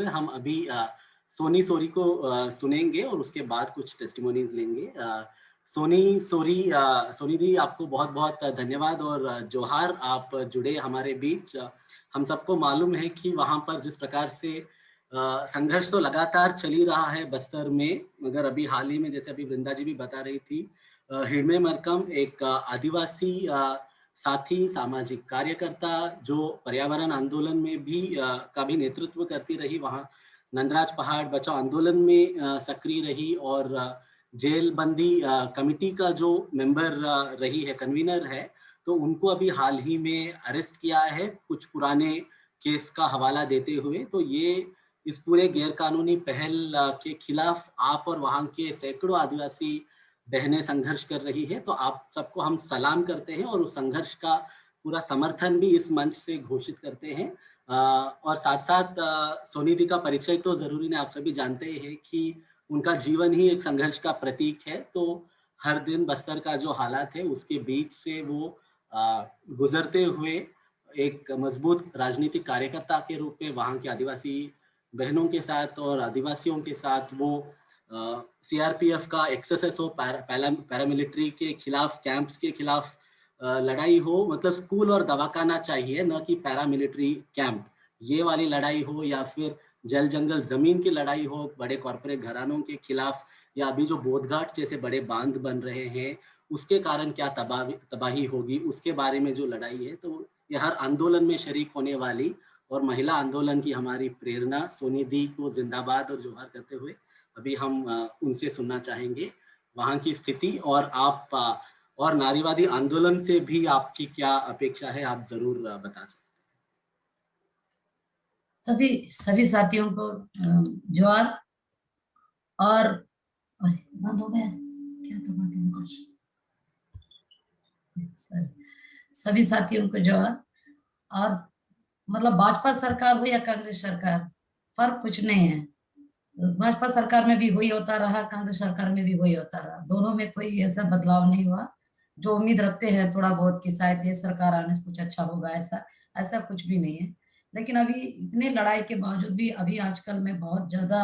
हुए हम अभी सोनी सोरी को सुनेंगे और उसके बाद कुछ टेस्टिमोनीज लेंगे। सोनी दी, आपको बहुत-बहुत धन्यवाद और जोहार, आप जुड़े हमारे बीच। हम सबको मालूम है कि वहाँ पर जिस प्रकार से संघर्ष तो लगातार चल ही रहा है बस्तर में, मगर अभी हाल ही में जैसे अभी वृंदा जी भी बता रही थी, हिरमे मरकम एक आदिवासी साथी, सामाजिक कार्यकर्ता जो पर्यावरण आंदोलन में भी का भी नेतृत्व करती रही, वहाँ नंदराज पहाड़ बचाओ आंदोलन में सक्रिय रही और जेल बंदी कमिटी का जो मेंबर रही है, कन्वीनर है, तो उनको अभी हाल ही में अरेस्ट किया है कुछ पुराने केस का हवाला देते हुए। तो ये इस पूरे गैरकानूनी पहल के खिलाफ आप और वहाँ के सैकड़ों आदिवासी बहनें संघर्ष कर रही है। तो आप सबको हम सलाम करते हैं और उस संघर्ष का पूरा समर्थन भी इस मंच से घोषित करते हैं। और साथ-साथ सोनी दी का परिचय तो ज़रूरी नहीं, आप सभी जानते हैं कि उनका जीवन ही एक संघर्ष का प्रतीक है। तो हर दिन बस्तर का जो हालात है उसके बीच से वो गुजरते हुए एक मजबूत राजनीतिक कार्यकर्ता के रूप में वहाँ के आदिवासी बहनों के साथ और आदिवासियों के साथ वो सीआरपीएफ का एक्सएसएस हो, पैरामिलिट्री के खिलाफ, कैंप्स के खिलाफ लड़ाई हो, मतलब स्कूल और दवाखाना चाहिए, न कि पैरामिलिट्री कैंप। ये वाली लड़ाई हो या फिर जल जंगल जमीन की लड़ाई हो, बड़े कॉरपोरेट घरानों के खिलाफ, या अभी जो बोधघाट जैसे बड़े बांध बन रहे हैं उसके कारण क्या तबाही होगी, उसके बारे में जो लड़ाई है। तो ये हर आंदोलन में शरीक होने वाली और महिला आंदोलन की हमारी प्रेरणा सोनी दी को जिंदाबाद और जोहार करते हुए अभी हम उनसे सुनना चाहेंगे वहाँ की स्थिति, और आप और नारीवादी आंदोलन से भी आपकी क्या अपेक्षा है, आप जरूर बता सकते सभी सभी साथियों को जोहार। और बंद हो गया क्या? तो बात है कुछ। सभी साथियों को जोहार। और मतलब भाजपा सरकार हो या कांग्रेस सरकार, फर्क कुछ नहीं है। भाजपा सरकार में भी वही होता रहा, कांग्रेस सरकार में भी वही होता रहा, दोनों में कोई ऐसा बदलाव नहीं हुआ। जो उम्मीद रखते हैं थोड़ा बहुत कि शायद ये सरकार आने से कुछ अच्छा होगा, ऐसा ऐसा कुछ भी नहीं है। लेकिन अभी इतने लड़ाई के बावजूद भी अभी आजकल मैं बहुत ज्यादा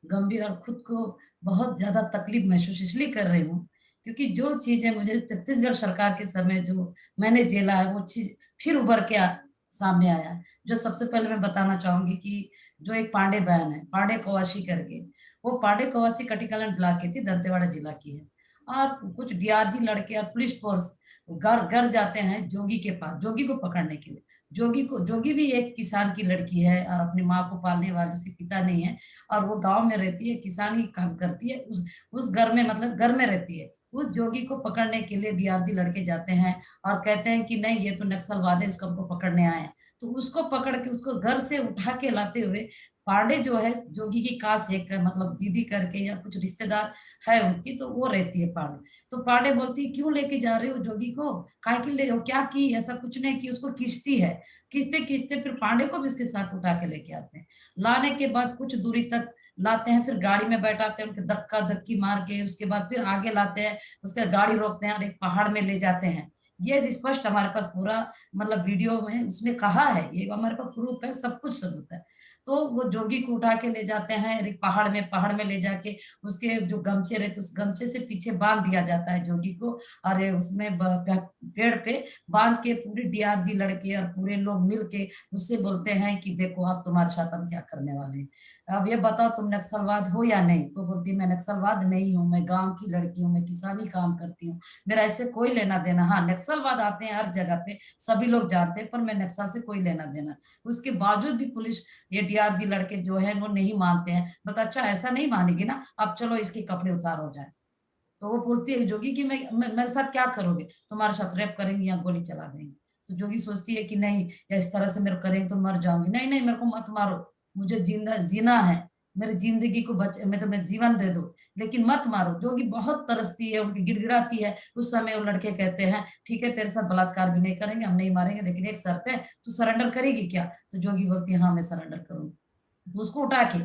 गंभीर और खुद को बहुत ज्यादा तकलीफ महसूस इसलिए कर रही हूँ क्योंकि जो चीजें मुझे छत्तीसगढ़ सरकार के समय जो मैंने झेला है वो चीज फिर उभर के सामने आया। जो सबसे पहले मैं बताना चाहूंगी कि जो एक पांडे बहन है, पांडे कवासी करके, वो पांडे कवासी कटिकलन ब्लॉक की थी, दंतेवाड़ा जिला की है। और कुछ डीआरजी लड़के और पुलिस फोर्स घर घर जाते हैं जोगी के पास, जोगी को पकड़ने के लिए। जोगी भी एक किसान की लड़की है और अपनी माँ को पालने वाले, उसके पिता नहीं है, और वो गांव में रहती है, किसानी काम करती है, उस घर में, मतलब घर में रहती है। उस जोगी को पकड़ने के लिए डीआरजी लड़के जाते हैं और कहते हैं कि नहीं, ये तो नक्सलवाद है, इसको हमको पकड़ने आए हैं। तो उसको पकड़ के उसको घर से उठा के लाते हुए पांडे जो है, जोगी की कास एक मतलब दीदी करके या कुछ रिश्तेदार है उनकी, तो वो रहती है पांडे। तो पांडे बोलती है क्यों लेके जा रहे हो जोगी को, काहे के ले हो, क्या की, ऐसा कुछ नहीं की। उसको खींचती है, खींचते खींचते फिर पांडे को भी उसके साथ उठा के लेके आते हैं। लाने के बाद कुछ दूरी तक लाते हैं, फिर गाड़ी में बैठाते हैं, उनके धक्का धक्की मार के उसके बाद फिर आगे लाते हैं, उसके गाड़ी रोकते हैं और एक पहाड़ में ले जाते हैं। ये स्पष्ट हमारे पास पूरा मतलब वीडियो में उसने कहा है, ये हमारे पास प्रूफ है, सब कुछ सबूत है। तो वो जोगी को उठा के ले जाते हैं एक पहाड़ में ले जाके उसके जो गमछे रहते उस गमछे से पीछे बांध दिया जाता है जोगी को। और उसमें पेड़ पे बांध के पूरी डीआरजी लड़के और पूरे लोग मिल के उससे बोलते हैं कि देखो अब तुम्हारे साथ हम क्या करने वाले हैं, अब ये बताओ तुम नक्सलवाद हो या नहीं। तो बोलती मैं नक्सलवाद नहीं हूँ, मैं गांव की लड़की हूँ, मैं किसानी काम करती हूँ, मेरा ऐसे कोई लेना देना। हाँ, नक्सलवाद आते हैं हर जगह पे, सभी लोग जानते हैं, पर मैं नक्सल से कोई लेना देना। उसके बावजूद भी पुलिस, ये डीआरजी लड़के जो है वो नहीं मानते हैं। बता अच्छा ऐसा नहीं मानेगी ना, अब चलो इसके कपड़े उतार हो जाए। तो वो बोलती है जोगी कि मेरे साथ क्या करोगे, तुम्हारे साथ रेप करेंगे या गोली चला देंगे। तो जोगी सोचती है कि नहीं, या इस तरह से मेरे करेंगे तो मर जाऊंगी, नहीं नहीं मेरे को मत मारो, मुझे जिंदा जीना है, मेरी जिंदगी को मतलब मैं जीवन दे दो, लेकिन मत मारो। जोगी बहुत तरसती है, उनकी गिड़गिड़ाती है। उस समय वो लड़के कहते हैं ठीक है तेरे साथ बलात्कार भी नहीं करेंगे, हम नहीं मारेंगे, लेकिन एक शर्त है, तू सरेंडर करेगी क्या। तो जोगी बोलती है हाँ मैं सरेंडर करूंगी। तो उसको उठा के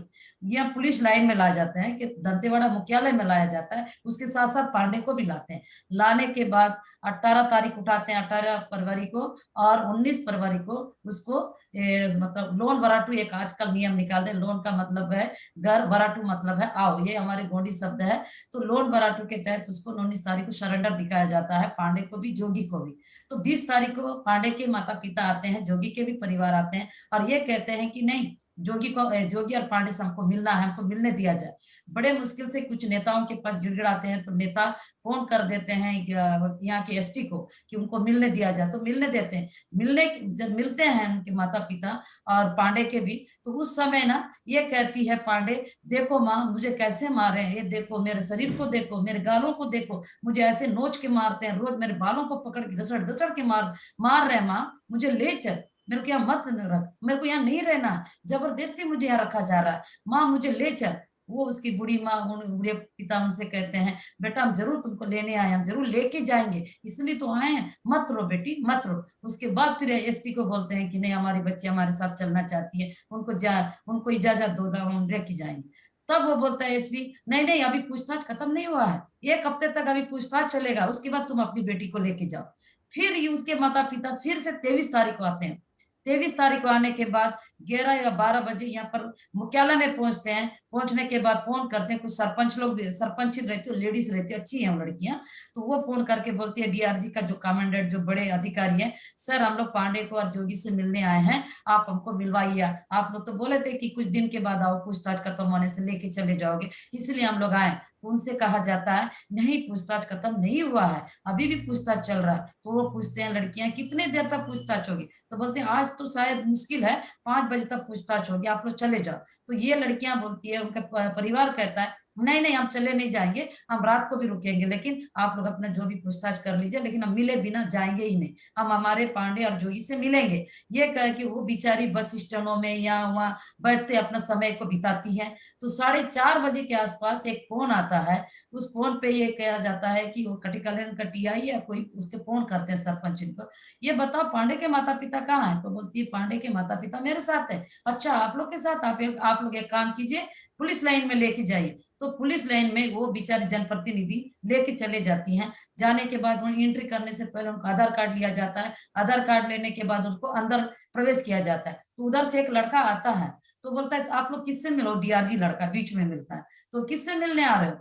यहाँ पुलिस लाइन में ला जाते हैं कि दंतेवाड़ा मुख्यालय में लाया जाता है। उसके साथ साथ पांडे को भी लाते हैं। लाने के बाद 18 तारीख उठाते हैं, 18 फरवरी को, और 19 फरवरी को उसको मतलब लोन वराटू, एक आजकल नियम निकाल दे, लोन का मतलब है घर, वराटू मतलब है आओ, ये हमारे गोंडी शब्द है। तो लोन वराटू के तहत उसको 19 तारीख को सरेंडर दिखाया जाता है, पांडे को भी जोगी को भी। तो 20 तारीख को पांडे के माता पिता आते हैं, जोगी के भी परिवार आते हैं, और ये कहते हैं कि नहीं, जोगी और पांडे से हमको मिलना है, हमको मिलने दिया जाए। बड़े मुश्किल से कुछ नेताओं के पास गिड़गिड़ाते हैं, तो नेता फोन कर देते हैं यहाँ के एसपी को कि उनको मिलने दिया जाए, तो मिलने देते हैं। जब मिलते हैं उनके माता पिता और पांडे के भी, तो उस समय ना ये कहती है पांडे, देखो माँ मुझे कैसे मारे हैं, ये देखो मेरे शरीर को, देखो मेरे गालों को, देखो मुझे ऐसे नोच के मारते हैं, रोज मेरे बालों को पकड़ के घसड़ घसड़ के मार रहे हैं, माँ मुझे ले चल, मेरे को यहाँ मत रख, मेरे को यहाँ नहीं रहना, जबरदस्ती मुझे यहाँ रखा जा रहा है, माँ मुझे ले चल। वो उसकी बूढ़ी माँ, बूढ़े पिता उनसे कहते हैं, बेटा हम जरूर तुमको लेने आए, हम जरूर लेके जाएंगे, इसलिए तो आए हैं, मत रो बेटी मत रो। उसके बाद फिर एसपी को बोलते हैं कि नहीं, हमारी बच्ची हमारे साथ चलना चाहती है, उनको इजाजत दो, हम लेके जाएंगे। तब वो बोलता है एसपी, नहीं नहीं अभी पूछताछ खत्म नहीं हुआ है, 1 हफ्ते तक अभी पूछताछ चलेगा, उसके बाद तुम अपनी बेटी को लेके जाओ। फिर ये उसके माता पिता फिर से 23 तारीख को आते हैं। 23 तारीख को आने के बाद 11 या 12 बजे यहाँ पर मुख्यालय में पहुंचते हैं। पहुंचने के बाद फोन करते हैं, कुछ सरपंच लोग भी, सरपंच रहती है, लेडीज रहती है, अच्छी है वो लड़कियां, तो वो फोन करके बोलती है डीआरजी का जो कमांडेंट, जो बड़े अधिकारी है, सर हम लोग पांडे को और जोगी से मिलने आए हैं, आप हमको मिलवाइए। आप लोग तो बोले थे कि कुछ दिन के बाद आओ, पूछताछ खत्म होने से लेके चले जाओगे, इसलिए हम लोग आए। तो उनसे कहा जाता है नहीं, पूछताछ खत्म नहीं हुआ है, अभी भी पूछताछ चल रहा है। तो वो पूछते हैं लड़कियां, कितने देर तक पूछताछ होगी? तो बोलते हैं आज तो शायद मुश्किल है, 5 बजे तक पूछताछ होगी, आप लोग चले जाओ। तो ये लड़कियां बोलती है, उनका परिवार कहता है नहीं नहीं हम चले नहीं जाएंगे, हम रात को भी रुकेंगे, लेकिन आप लोग अपना जो भी पूछताछ कर लीजिए, लेकिन हम मिले बिना जाएंगे ही नहीं, हम हमारे पांडे और जोगी से मिलेंगे। ये कह के वो बेचारी बस स्टैंडों में या वहाँ बैठते अपना समय को बिताती है। तो 4:30 बजे के आसपास एक फोन आता है। उस फोन पे ये कहा जाता है कि वो कटिकलन का टीआई या कोई उसके फोन करते हैं सरपंच को, ये बताओ पांडे के माता पिता कहाँ है? तो बोलती है पांडे के माता पिता मेरे साथ है। अच्छा आप लोग के साथ, आप लोग एक काम कीजिए, पुलिस लाइन में लेके जाइए। तो पुलिस लाइन में वो बेचारी जनप्रतिनिधि लेके चले जाती हैं। जाने के बाद वहाँ एंट्री करने से पहले उनका आधार कार्ड लिया जाता है। आधार कार्ड लेने के बाद उसको अंदर प्रवेश किया जाता है। तो उधर से एक लड़का आता है, तो बोलता है आप लोग किससे मिलो? डीआरजी लड़का बीच में मिलता है, तो किससे मिलने आ रहे हो?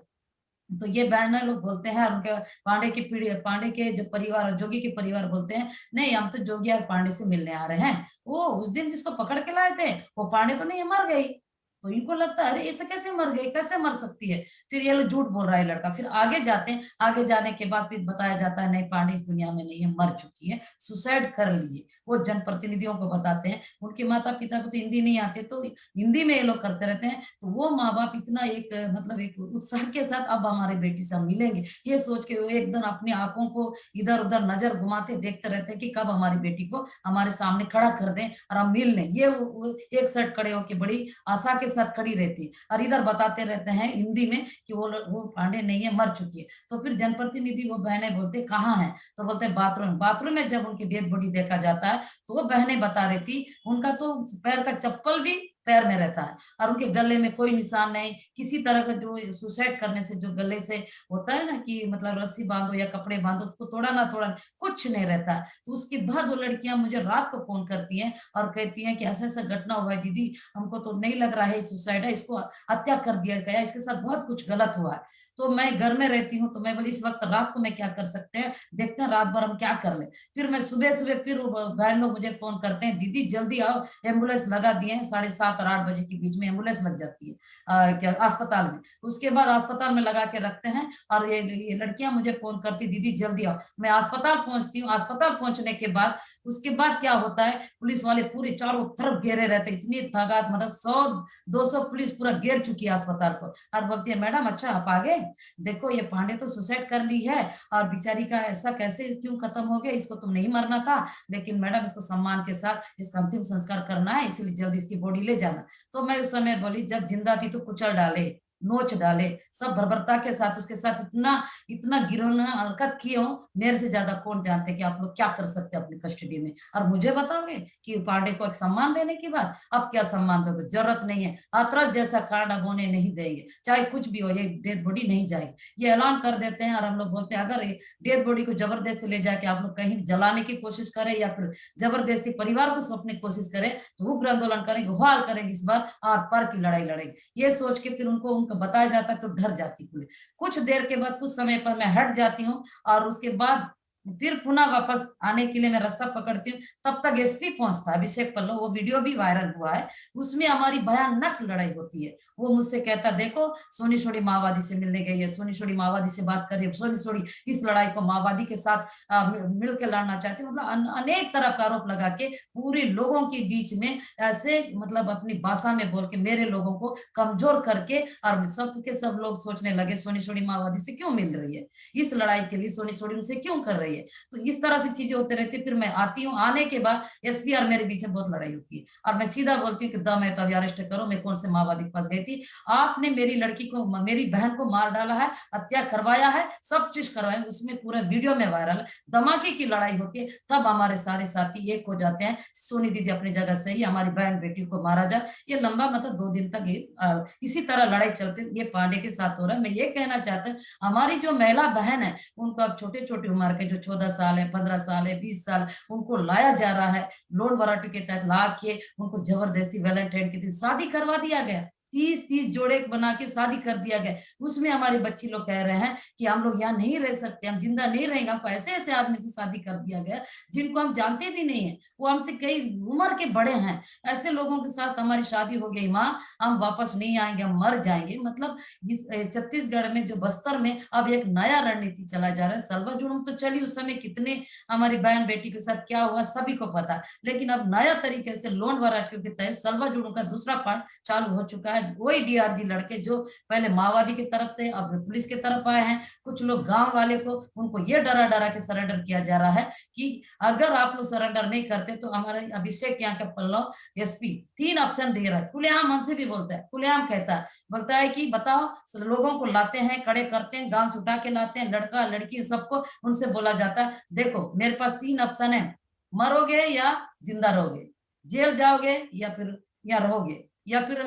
तो ये बहना लोग बोलते हैं, और उनके पांडे की पीढ़ी, पांडे के जो परिवार और जोगी के परिवार बोलते हैं नहीं, हम तो जोगी और पांडे से मिलने आ रहे हैं, वो उस दिन जिसको पकड़ के लाए थे वो पांडे तो नहीं, मर गई। तो इनको लगता है अरे ऐसे कैसे मर गई, कैसे मर सकती है? फिर ये लोग झूठ बोल रहा है लड़का। फिर आगे जाते हैं, आगे जाने के बाद फिर बताया जाता है नहीं, पांडे इस दुनिया में नहीं है, मर चुकी है, सुसाइड कर लिए। वो जनप्रतिनिधियों को बताते हैं, उनके माता पिता को तो हिंदी नहीं आते, तो हिंदी में ये लोग करते रहते हैं। तो वो माँ बाप इतना एक मतलब एक उत्साह के साथ अब हमारे बेटी से हम मिलेंगे, ये सोच के वो एकदम अपनी आंखों को इधर उधर नजर घुमाते देखते रहते हैं कि कब हमारी बेटी को हमारे सामने खड़ा कर दें और हम मिल लें। ये वो एक साइड खड़े होकर बड़ी आशा के साथ खड़ी रहती है, और इधर बताते रहते हैं हिंदी में कि वो पांडे नहीं है, मर चुकी है। तो फिर जनप्रतिनिधि वो बहनें बोलते कहाँ है? तो बोलते हैं बाथरूम। बाथरूम में जब उनकी डेड बॉडी देखा जाता है तो वो बहनें बता रही थी उनका तो पैर का चप्पल भी पैर में रहता है, और उनके गले में कोई निशान नहीं, किसी तरह का जो सुसाइड करने से जो गले से होता है ना कि मतलब रस्सी बांधो या कपड़े बांधो, उसको तोड़ा ना तोड़ा, कुछ नहीं रहता है। तो उसके बाद वो लड़कियां मुझे रात को फोन करती हैं और कहती हैं कि ऐसा ऐसा घटना हुआ है दीदी, हमको तो नहीं लग रहा है सुसाइड है, इसको हत्या कर दिया गया, इसके साथ बहुत कुछ गलत हुआ है। तो मैं घर में रहती हूँ, तो मैं बोली इस वक्त रात को मैं क्या कर सकते हैं, देखते हैं रात भर हम क्या कर ले। फिर मैं सुबह सुबह फिर बहन लोग मुझे फोन करते हैं, दीदी जल्दी आओ, एम्बुलेंस लगा दिए हैं, 7:30 और 8 बजे के बीच में एम्बुलेंस लग जाती है क्या अस्पताल में। उसके बाद अस्पताल में लगा के रखते हैं, और ये लड़कियां मुझे फोन करती दीदी जल्दी आओ। मैं अस्पताल पहुंचती हूँ। अस्पताल पहुंचने के बाद उसके बाद क्या होता है, पुलिस वाले पूरे चारों तरफ घेरे रहते, इतनी तादाद मतलब 100-200 पुलिस पूरा घेर चुकी है अस्पताल को, और बोलती है मैडम अच्छा आप आ गए, देखो ये पांडे तो सुसाइड कर ली है, और बेचारी का ऐसा कैसे क्यों खत्म हो गया, इसको तो नहीं मरना था, लेकिन मैडम इसको सम्मान के साथ इसका अंतिम संस्कार करना है, इसलिए जल्दी इसकी बॉडी ले जाना। तो मैं उस समय बोली जब जिंदा थी तो कुचल डाले, नोच डाले, सब बर्बरता के साथ उसके साथ इतना इतना गिरोना हरकत किए हो, मेरे से ज्यादा कौन जानते कि आप लोग क्या कर सकते हैं अपनी कस्टडी में। और मुझे बताओगे कि पांडे को एक सम्मान देने की बात, अब क्या सम्मान दोगे? जरूरत नहीं है। हाथरस जैसा कांड अब होने नहीं देंगे, चाहे कुछ भी हो, ये डेड बॉडी नहीं जाएगी। ये ऐलान कर देते हैं और हम लोग बोलते हैं अगर डेड बॉडी को जबरदस्ती ले जाके आप लोग कहीं जलाने की कोशिश करें या फिर जबरदस्ती परिवार को सौंपने की कोशिश करें तो उग्र आंदोलन करेंगे, उहाल करेंगे, इस बार आर पार की लड़ाई लड़ेंगे। ये सोच के फिर उनको बताया जाता है तो डर जाती पुलिस। कुछ देर के बाद, कुछ समय पर मैं हट जाती हूँ और उसके बाद फिर पुनः वापस आने के लिए मैं रास्ता पकड़ती हूँ। तब तक एसपी पहुंचता है, अभिषेक पल्लव, वो वीडियो भी वायरल हुआ है, उसमें हमारी भयानक लड़ाई होती है। वो मुझसे कहता, देखो सोनी सोनी माओवादी से मिलने गई है, सोनी सोनी माओवादी से बात कर रही है, सोनी सोनी इस लड़ाई को माओवादी के साथ मिलकर लड़ना चाहती है। मतलब अनेक तरह का आरोप लगा के पूरे लोगों के बीच में ऐसे मतलब अपनी भाषा में बोल के मेरे लोगों को कमजोर करके, और सब के सब लोग सोचने लगे सोनी सोनी माओवादी से क्यों मिल रही है, इस लड़ाई के लिए सोनी सोनी उनसे क्यों कर रही है। तो इस तरह से चीजें होते रहती। फिर मैं आती हूँ, आने के बाद एसपी और मेरे बीच में बहुत लड़ाई होती है और मैं सीधा बोलती हूँ कि दम है तो अभी अरेस्ट करो, मैं कौन से माओवादी के पास गई थी, आपने मेरी लड़की को, मेरी बहन को मार डाला है, हत्या करवाया है, सब चीज करवाया, उसमें पूरा वीडियो में वायरल। धमाके की लड़ाई होती है, तब हमारे सारे साथी एक हो जाते हैं, सोनी दीदी अपनी जगह सही, हमारी बहन बेटी को मारा जाए। ये लंबा मतलब 2 दिन तक इसी तरह लड़ाई चलती। ये पांडे के साथ हो रहा है। मैं ये कहना चाहता हूँ हमारी जो महिला बहन है उनको अब छोटे छोटे उम्र के जो 14 साल है, 15 साल है, 20 साल, उनको लाया जा रहा है लोन वराटू के तहत, ला के उनको जबरदस्ती वैलेंटाइन के दिन शादी करवा दिया गया। 30 जोड़े बना के शादी कर दिया गया। उसमें हमारे बच्ची लोग कह रहे हैं कि हम लोग यहाँ नहीं रह सकते, हम जिंदा नहीं रहेंगे, हमको ऐसे ऐसे आदमी से शादी कर दिया गया जिनको हम जानते भी नहीं है, वो हमसे कई उम्र के बड़े हैं। ऐसे लोगों के साथ हमारी शादी हो गई, माँ हम वापस नहीं आएंगे, हम मर जाएंगे। मतलब इस छत्तीसगढ़ में जो बस्तर में अब एक नया रणनीति चला जा रहा है। सलवा जुड़ूम तो चली, उस समय कितने हमारी बहन बेटी के साथ क्या हुआ सभी को पता है, लेकिन अब नया तरीके से लोन वराटियों के तहत सलवा जुड़ूम का दूसरा पार्ट चालू हो चुका है। वही डीआरजी लड़के जो पहले माओवादी की तरफ थे अब पुलिस की तरफ आए हैं। कुछ लोग गांव वाले को उनको ये डरा डरा के सरेंडर किया जा रहा है कि अगर आप लोग सरेंडर नहीं करते तो हमारे अभिषेक यहाँ का पल्लव एसपी 3 ऑप्शन दे रहा है। खुलेआम हमसे भी बोलता है, खुलेआम कहता है, बोलता है कि बताओ, लोगों को लाते हैं, खड़े करते हैं, गांव से उठा के लाते हैं, लड़का लड़की सबको, उनसे बोला जाता है देखो मेरे पास 3 ऑप्शन है, मरोगे या जिंदा रहोगे, जेल जाओगे या फिर या रहोगे या फिर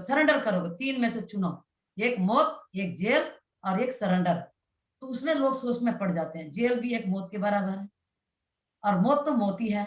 सरेंडर करोगे, 3 में से चुनो, एक मौत, एक जेल और एक सरेंडर। तो उसमें लोग सोच में पड़ जाते हैं, जेल भी एक मौत के बराबर है और मौत तो मौत ही है,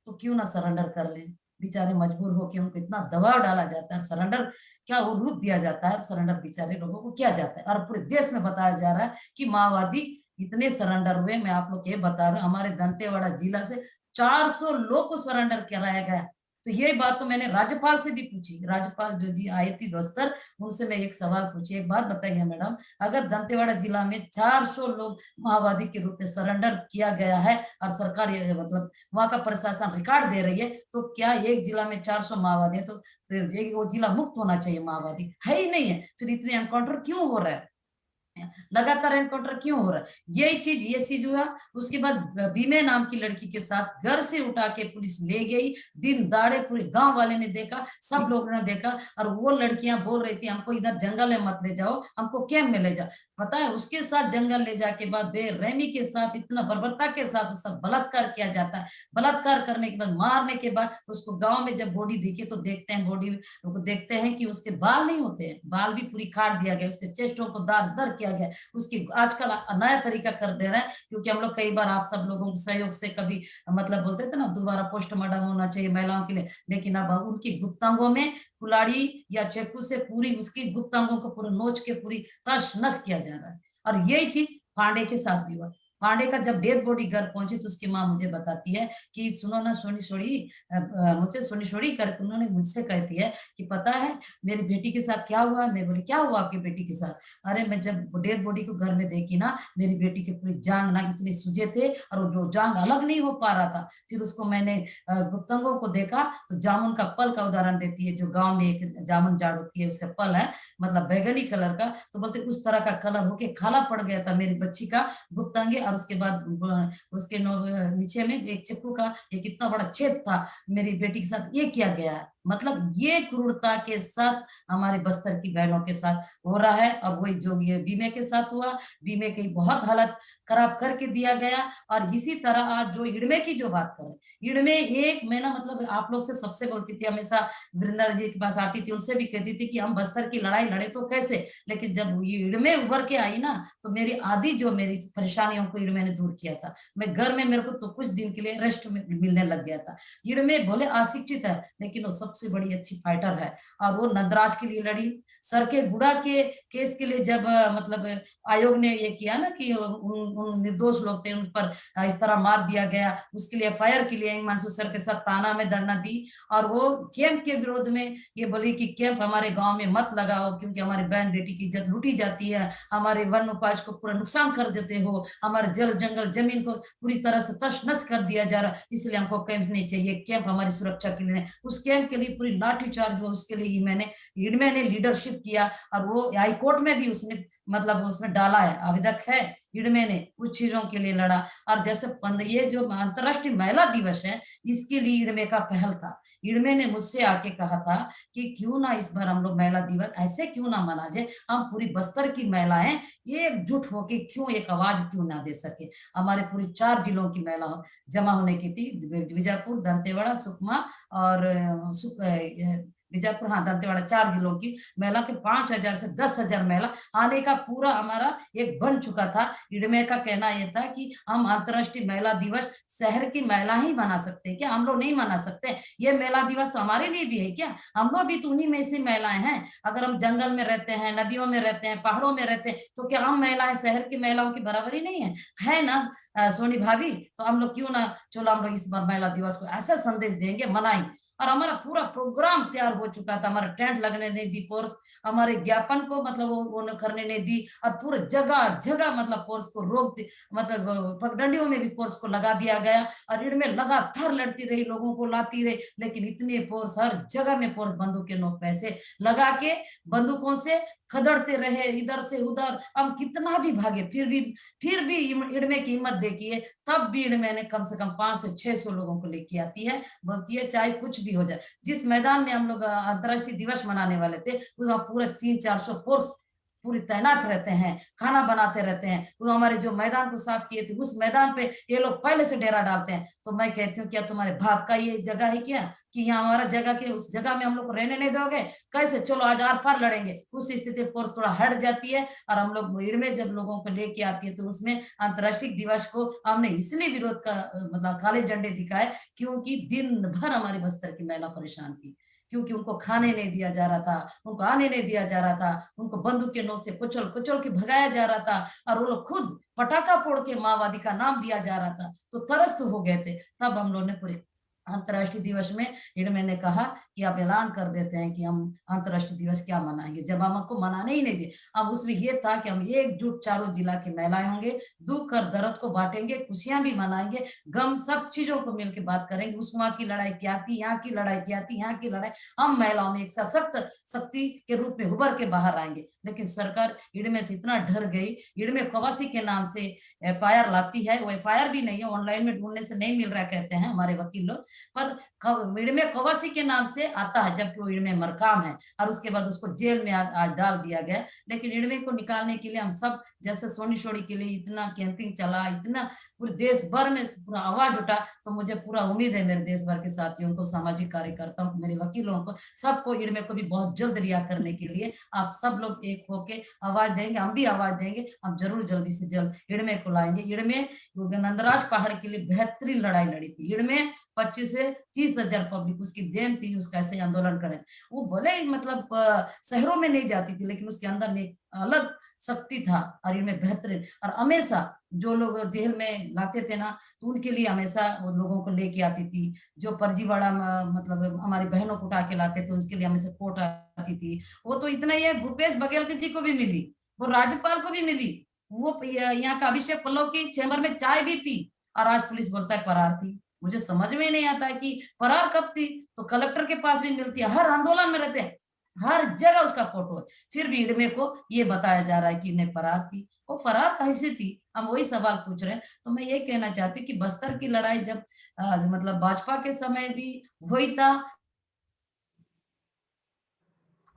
तो क्यों ना सरेंडर कर लें। बेचारे मजबूर होकर उनको इतना दबाव डाला जाता है, सरेंडर क्या वो रूप दिया जाता है, सरेंडर बेचारे लोगों को किया जाता है। और पूरे देश में बताया जा रहा है कि माओवादी इतने सरेंडर हुए। मैं आप लोग ये बता रहा हूँ, हमारे दंतेवाड़ा जिला से 400 लोग को सरेंडर कराया गया। तो ये बात को मैंने राज्यपाल से भी पूछी, राज्यपाल जो जी आई थी बस्तर, उनसे मैं एक सवाल पूछी, एक बात बताइए मैडम, अगर दंतेवाड़ा जिला में 400 लोग माओवादी के रूप में सरेंडर किया गया है और सरकार ये मतलब वहां का प्रशासन रिकॉर्ड दे रही है, तो क्या एक जिला में 400 माओवादी है तो फिर वो जिला मुक्त होना चाहिए? माओवादी है ही नहीं है, फिर इतने एनकाउंटर क्यों हो रहा है, लगातार एनकाउंटर क्यों हो रहा है? ये चीज हुआ। उसके बाद बीमे नाम की लड़की के साथ घर से उठा के पुलिस ले गई, दिन दाड़े पूरे गांव वाले ने देखा, सब लोगों ने देखा, और वो लड़कियां बोल रही थी हमको इधर जंगल में मत ले जाओ, हमको कैंप में ले जाओ। पता है उसके साथ जंगल ले जाके बाद बेरहमी के साथ, इतना बर्बरता के साथ उसका बलात्कार किया जाता है। बलात्कार करने के बाद, मारने के बाद उसको गाँव में जब बॉडी दिखी तो देखते हैं बॉडी को, देखते हैं कि उसके बाल नहीं होते हैं, बाल भी पूरी काट दिया गया, उसके चेस्टों को दार दर किया गया। उसकी आजकल नया तरीका कर दे रहा है, क्योंकि हम लोग कई बार आप सब लोगों के सहयोग से कभी मतलब बोलते थे ना दोबारा पोस्टमार्टम होना चाहिए महिलाओं के लिए, लेकिन अब उनकी गुप्तांगों में कुलाड़ी या चाकू से पूरी उसकी गुप्तांगों को पूरा नोच के पूरी तश नश किया जा रहा है। और यही चीज पांडे के साथ भी हुआ। पांडे का जब डेड बॉडी घर पहुंची तो उसकी माँ मुझे बताती है कि सुनो ना सोनी सोड़ी, मुझे सोनी सोड़ी करके उन्होंने मुझसे कहती है कि पता है मेरी बेटी के साथ क्या हुआ। मैं बोली क्या हुआ आपकी बेटी के साथ? अरे मैं जब डेड बॉडी को घर में देखी ना, मेरी बेटी के पूरी जांग ना इतने सूजे थे और वो जांग अलग नहीं हो पा रहा था। फिर उसको मैंने गुप्तांगों को देखा तो जामुन का पल का उदाहरण देती है, जो गाँव में एक जामुन झाड़ होती है उसका पल है, मतलब बैगनी कलर का, तो बोलते उस तरह का कलर होके काला पड़ गया था मेरी बच्ची का गुप्तांगे। और उसके बाद उसके नीचे में एक चाकू का एक इतना बड़ा छेद था। मेरी बेटी के साथ ये किया गया है। मतलब ये क्रूरता के साथ हमारे बस्तर की बहनों के साथ हो रहा है। और वही जो ये बीमे के साथ हुआ, बीमे की बहुत हालत खराब करके दिया गया। और इसी तरह आज जो इड़मे की जो बात करें, इड़मे एक मैं ना मतलब आप लोग से सबसे बोलती थी हमेशा, वृंदा जी के पास आती थी, उनसे भी कहती थी कि हम बस्तर की लड़ाई लड़े तो कैसे, लेकिन जब ये इड़मे उभर के आई ना तो मेरी आधी जो मेरी परेशानियों को इड़मे ने दूर किया था। मैं घर में, मेरे को तो कुछ दिन के लिए रेस्ट मिलने लग गया था। इड़मे भले अशिक्षित है लेकिन वो सबसे बड़ी अच्छी फाइटर है। और वो नंदराज के लिए लड़ी। सर के गुड़ा के केस के लिए जब मतलब आयोग ने ये किया ना कि उन निर्दोष लोग थे उन पर इस तरह मार दिया गया, उसके लिए एफआईआर के लिए हिमांशु सर के साथ ताना में धरना दी। और वो कैंप के विरोध में ये बोली कि कैंप हमारे गांव में मत लगाओ क्योंकि हमारी बहन बेटी की इज्जत लूटी जाती है, हमारे वन उपज को पूरा नुकसान कर देते हो, हमारे जल जंगल जमीन को पूरी तरह से तश नश कर दिया जा रहा, इसलिए हमको कैंप नहीं चाहिए, कैंप हमारी सुरक्षा के लिए। उस कैंप के लिए पूरी लाठीचार्ज हुआ, उसके लिए इड़मे ने लीडरशिप किया। और वो हाई कोर्ट में भी उसने मतलब उसमें डाला है, आवेदक है, इड़मे ने उस चीजों के लिए लड़ा। और जैसे ये जो अंतरराष्ट्रीय महिला दिवस है इसके लिए इड़मे का पहल था। इड़मे ने मुझसे आके कहा था कि क्यों ना इस बार हम लोग महिला दिवस ऐसे क्यों ना मना जाए, हम पूरी बस्तर की महिलाएं एकजुट होके क्यों एक आवाज क्यों ना दे सके। हमारे पूरी 4 जिलों की महिला जमा होने की थी, बीजापुर, दंतेवाड़ा, सुकमा और बीजापुर, हाँ दंतेवाड़ा, 4 जिलों की महिला के 5,000 से 10,000 महिला आने का पूरा हमारा एक बन चुका था। इड़मे का कहना यह था कि हम अंतरराष्ट्रीय महिला दिवस शहर की महिला ही मना सकते हैं क्या, हम लोग नहीं मना सकते, ये महिला दिवस तो हमारे लिए भी है क्या, हम लोग भी तो उन्हीं में से महिलाएं हैं। अगर हम जंगल में रहते हैं, नदियों में रहते हैं, पहाड़ों में रहते हैं, तो क्या हम महिलाएं शहर की महिलाओं की बराबरी नहीं है ना सोनी भाभी। तो हम लोग क्यों ना, चलो हम लोग इस बार महिला दिवस को ऐसा संदेश देंगे, मनाएं। और हमारा पूरा प्रोग्राम तैयार हो चुका था, हमारा टेंट लगने नहीं दी फोर्स, हमारे ज्ञापन को मतलब वो करने नहीं दी। और पूरे जगह जगह मतलब फोर्स को रोक दी, मतलब पगडंडियों में भी फोर्स को लगा दिया गया। और रीढ़ में लगातार लड़ती रही, लोगों को लाती रही, लेकिन इतने फोर्स हर जगह में, फोर्स बंदूक के नोक पैसे लगा के बंदूकों से खदड़ते रहे इधर से उधर। हम कितना भी भागे फिर भी इड़मे की हिम्मत देखिए, तब भी इड़मे ने कम से कम 500-600 लोगों को लेके आती है, बोलती है चाहे कुछ भी हो जाए। जिस मैदान में हम लोग अंतर्राष्ट्रीय दिवस मनाने वाले थे वहां पूरे 300-400 फोर्स पूरी तैनात रहते हैं, खाना बनाते रहते हैं। वो हमारे जो मैदान को साफ किए थे उस मैदान पे ये लोग पहले से डेरा डालते हैं। तो मैं कहती हूँ क्या तुम्हारे बाप का ये जगह है क्या कि यहाँ हमारा जगह के उस जगह में हम लोग को रहने नहीं दोगे, कैसे, चलो आज आर पार लड़ेंगे। उस स्थिति फोर्स थोड़ा हट जाती है। और हम लोग भीड़ में जब लोगों को लेके आती है तो उसमें अंतर्राष्ट्रीय दिवस को हमने इसलिए विरोध का मतलब काले झंडे दिखाए क्योंकि दिन भर हमारी बस्तर की महिला परेशान थी, क्योंकि उनको खाने नहीं दिया जा रहा था, उनको आने नहीं दिया जा रहा था, उनको बंदूक के नोक से कुचल कुचल के भगाया जा रहा था। और वो लोग खुद पटाखा फोड़ के माओवादी का नाम दिया जा रहा था, तो तरस हो गए थे। तब हम लोग ने पूरे अंतर्राष्ट्रीय दिवस में इड़मे ने कहा कि आप ऐलान कर देते हैं कि हम अंतर्राष्ट्रीय दिवस क्या मनाएंगे, जब हम आपको मनाने ही नहीं दिए। अब उसमें यह था कि हम एकजुट चारों जिला की महिलाएं होंगे, दुख और दर्द को बांटेंगे, खुशियां भी मनाएंगे, गम, सब चीजों को मिलकर बात करेंगे। उस वहां की लड़ाई क्या थी, यहाँ की लड़ाई क्या थी, यहाँ की लड़ाई, हम महिलाओं में एक सशक्त शक्ति के रूप में उभर के बाहर आएंगे। लेकिन सरकार इड़मे से इतना डर गई, इड़मे कवासी के नाम से एफआईआर लाती है, वो एफआईआर भी नहीं है, ऑनलाइन में ढूंढने से नहीं मिल रहा कहते हैं हमारे वकील लोग, पर इड़मे कवासी के नाम से आता है जबकि वो इड़मे मरकाम है। और उसके बाद उसको जेल में आज डाल दिया गया। लेकिन इड़मे को निकालने के लिए हम सब, जैसे सोनी शोड़ी के लिए इतना कैंपिंग चला, इतना पूरे देश भर में पूरा आवाज उठा, तो मुझे पूरा उम्मीद है मेरे देश भर के साथियों को, सामाजिक कार्यकर्ताओं को, मेरे वकीलों को, सबको इड़मे को भी बहुत जल्द रिहा करने के लिए आप सब लोग एक होके आवाज देंगे, हम भी आवाज देंगे, हम जरूर जल्दी से जल्द इड़मे को लाएंगे। इड़मे नंदराज पहाड़ के लिए बेहतरीन लड़ाई लड़ी थी। इड़मे 25 से 30,000 पब्लिक उसकी देन थी, उसका ऐसे आंदोलन करे। वो भले मतलब शहरों में नहीं जाती थी लेकिन उसके अंदर में एक अलग शक्ति था। और इनमें बेहतरीन, और हमेशा जो लोग जेल में लाते थे ना तो उनके लिए हमेशा वो लोगों को लेके आती थी। जो फर्जीवाड़ा मतलब हमारी बहनों को उठा के लाते थे उसके लिए हमेशा कोर्ट आती थी। वो तो इतना ही है, भूपेश बघेल जी को भी मिली, वो राज्यपाल को भी मिली, वो यहाँ का अभिषेक पल्लव की चैम्बर में चाय भी पी। और आज पुलिस बोलता है फरार थी। मुझे समझ में नहीं आता है कि फरार कब थी, तो कलेक्टर के पास भी मिलती है, हर आंदोलन में रहते हैं, हर जगह उसका फोटो है, फिर भी इड़मे को ये बताया जा रहा है कि इन्हें फरार थी। वो फरार कैसे थी, हम वही सवाल पूछ रहे हैं। तो मैं ये कहना चाहती हूँ कि बस्तर की लड़ाई जब मतलब भाजपा के समय भी वही था,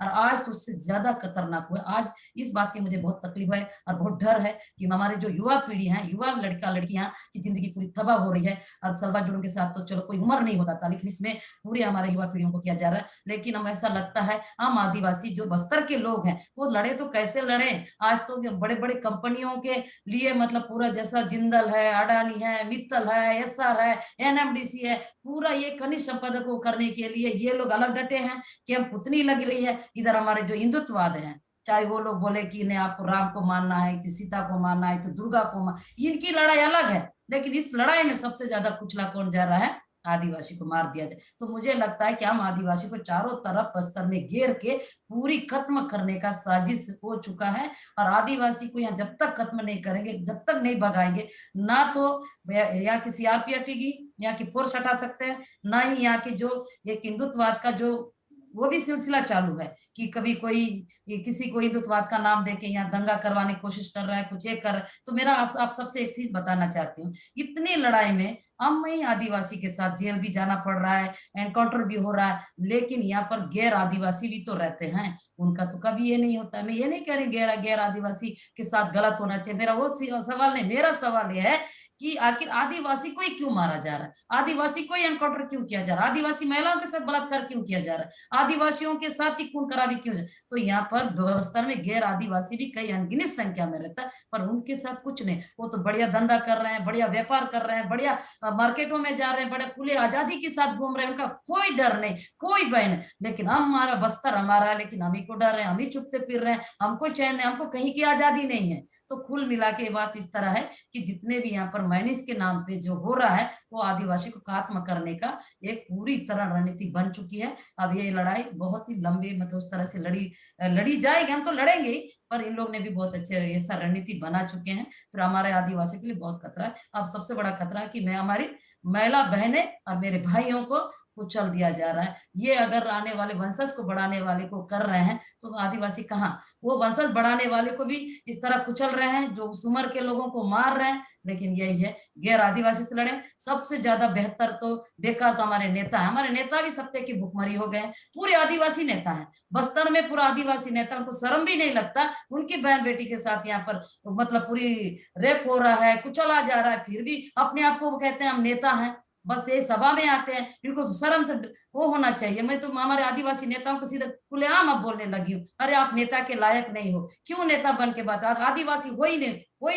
और आज तो उससे ज्यादा खतरनाक हुआ। आज इस बात की मुझे बहुत तकलीफ है और बहुत डर है कि हमारे जो युवा पीढ़ी है, युवा लड़का लड़कियां की जिंदगी पूरी तबाह हो रही है। और सलवा जुर्म के साथ तो चलो कोई उम्र नहीं होता था, लेकिन इसमें पूरे हमारे युवा पीढ़ियों को किया जा रहा है। लेकिन हम ऐसा लगता है हम आदिवासी जो बस्तर के लोग हैं वो लड़े तो कैसे लड़े। आज तो बड़े बड़े कंपनियों के लिए मतलब पूरा जैसा जिंदल है, अडानी है, मित्तल है, एसआर है, एनएमडीसी है, पूरा ये खनिज संपदा को करने के लिए ये लोग अलग डटे हैं कि हम पुतनी लग रही है। इधर हमारे जो हिंदुत्ववाद है, चाहे वो लोग बोले कि नहीं आपको राम को मानना है, तो सीता को मानना है, तो दुर्गा को इनकी लड़ाई अलग है। लेकिन इस लड़ाई में सबसे ज्यादा कुचला कौन जा रहा है? आदिवासी को मार दिया जाए। तो मुझे लगता है कि हम आदिवासी को चारों तरफ बस्तर में घेर के पूरी खत्म करने का साजिश हो चुका है। और आदिवासी को यहाँ जब तक खत्म नहीं करेंगे, जब तक नहीं भगाएंगे, ना तो यहाँ की सीआरपी हटेगी, यहाँ की फोर्स हटा सकते हैं, ना ही यहाँ की जो एक हिंदुत्ववाद का जो वो भी सिलसिला चालू है कि कभी कोई किसी को हिंदुत्ववाद का नाम देके यहाँ दंगा करवाने की कोशिश कर रहा है, कुछ एक कर रहा है। तो मेरा आप सबसे एक चीज बताना चाहती हूँ, इतनी लड़ाई में हम ही आदिवासी के साथ जेल भी जाना पड़ रहा है, एनकाउंटर भी हो रहा है, लेकिन यहाँ पर गैर आदिवासी भी तो रहते हैं, उनका तो कभी ये नहीं होता। मैं ये नहीं कह रही गैर आदिवासी के साथ गलत होना चाहिए, मेरा वो सवाल नहीं। मेरा सवाल यह है कि आखिर आदिवासी को ही क्यों मारा जा रहा है, आदिवासी को ही एनकाउंटर क्यों किया जा रहा है, आदिवासी महिलाओं के साथ बलात्कार क्यों किया जा रहा है, आदिवासियों के साथ ही खून खराबी क्यों। तो यहाँ पर बस्तर में गैर आदिवासी भी कई अनगिनत संख्या में रहता है, पर उनके साथ कुछ नहीं। वो तो बढ़िया धंधा कर रहे हैं, बढ़िया व्यापार कर रहे हैं, बढ़िया मार्केटों में जा रहे हैं, बड़े खुले आजादी के साथ घूम रहे हैं, उनका कोई डर नहीं, कोई भय नहीं। लेकिन हमारा बस्तर हमारा है, लेकिन हम ही को डर रहे हैं, हम ही चुपते फिर रहे हैं, हमको चैन नहीं, हमको कहीं की आजादी नहीं है। तो कुल मिला के बात इस तरह है कि जितने भी यहाँ पर माइनिंग के नाम पे जो हो रहा है वो आदिवासी को खात्मा करने का एक पूरी तरह रणनीति बन चुकी है। अब ये लड़ाई बहुत ही लंबी मतलब उस तरह से लड़ी जाएगी, हम तो लड़ेंगे, पर इन लोग ने भी बहुत अच्छे ऐसा रणनीति बना चुके हैं। फिर हमारे आदिवासी के लिए बहुत खतरा है। अब सबसे बड़ा खतरा है कि मैं हमारी महिला बहनें और मेरे भाइयों को कुचल दिया जा रहा है। ये अगर आने वाले वंशज को बढ़ाने वाले को कर रहे हैं तो आदिवासी कहाँ, वो वंशज बढ़ाने वाले को भी इस तरह कुचल रहे हैं जो उस उम्र के लोगों को मार रहे हैं। लेकिन यही है, गैर आदिवासी से लड़े। सबसे ज्यादा बेहतर तो बेकार तो हमारे नेता है, हमारे नेता भी सत्य की भुखमरी हो गए। पूरे आदिवासी नेता है बस्तर में, पूरा आदिवासी नेता, उनको शर्म भी नहीं लगता उनकी बहन बेटी के साथ यहाँ पर मतलब पूरी रेप हो रहा है, कुचला जा रहा है, फिर भी अपने आप को कहते हैं हम नेता हैं। बस ये सभा में आते हैं, इनको शर्म से वो होना चाहिए। मैं तो हमारे आदिवासी नेताओं को सीधे खुलेआम अब बोलने लगी हूँ, अरे आप नेता के लायक नहीं हो, क्यों नेता बन के बात। आदिवासी हो ही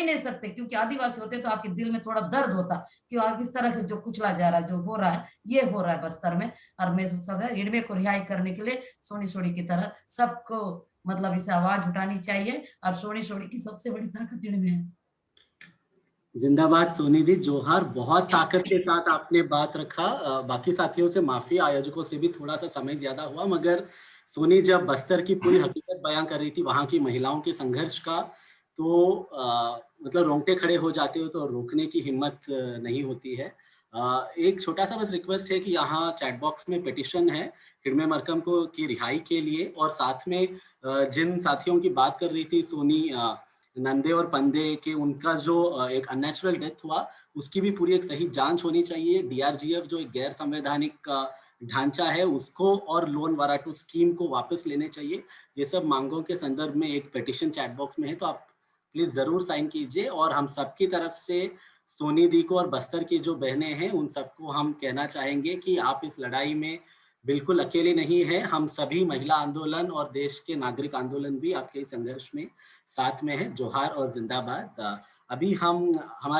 नहीं सकते, क्योंकि आदिवासी होते तो आपके दिल में थोड़ा दर्द होता कि इस तरह से जो कुचला जा रहा है, जो हो रहा है, ये हो रहा है बस्तर में। और मैं सब है हिडमे को रिहाई करने के लिए सोनी सोनी की तरह सबको मतलब इसे आवाज उठानी चाहिए। और सोनी सोनी की सबसे बड़ी ताकत हिडमे है। जिंदाबाद सोनी दी, जोहार। बहुत ताकत के साथ आपने बात रखा। बाकी साथियों से माफी, आयोजकों से भी थोड़ा सा समय ज्यादा हुआ, मगर सोनी जब बस्तर की पूरी हकीकत बयां कर रही थी, वहां की महिलाओं के संघर्ष का, तो मतलब रोंगटे खड़े हो जाते हो, तो रोकने की हिम्मत नहीं होती है। एक छोटा सा बस रिक्वेस्ट है कि यहाँ चैट बॉक्स में पिटिशन है हिडमे मरकम को की रिहाई के लिए, और साथ में जिन साथियों की बात कर रही थी सोनी, नंदे और पंदे के, उनका जो एक अननेचुरल डेथ हुआ उसकी भी पूरी एक सही जांच होनी चाहिए। डीआरजीएफ जो एक गैर संवैधानिक ढांचा है उसको, और लोन वराटू स्कीम को वापस लेने चाहिए। ये सब मांगों के संदर्भ में एक पिटिशन चैट बॉक्स में है, तो आप प्लीज जरूर साइन कीजिए। और हम सबकी तरफ से सोनी दी को और बस्तर की जो बहनें हैं उन सबको हम कहना चाहेंगे कि आप इस लड़ाई में बिल्कुल अकेले नहीं है। हम सभी महिला आंदोलन और देश के नागरिक आंदोलन भी आपके संघर्ष में साथ में है। जोहार और जिंदाबाद। अभी हम हमारे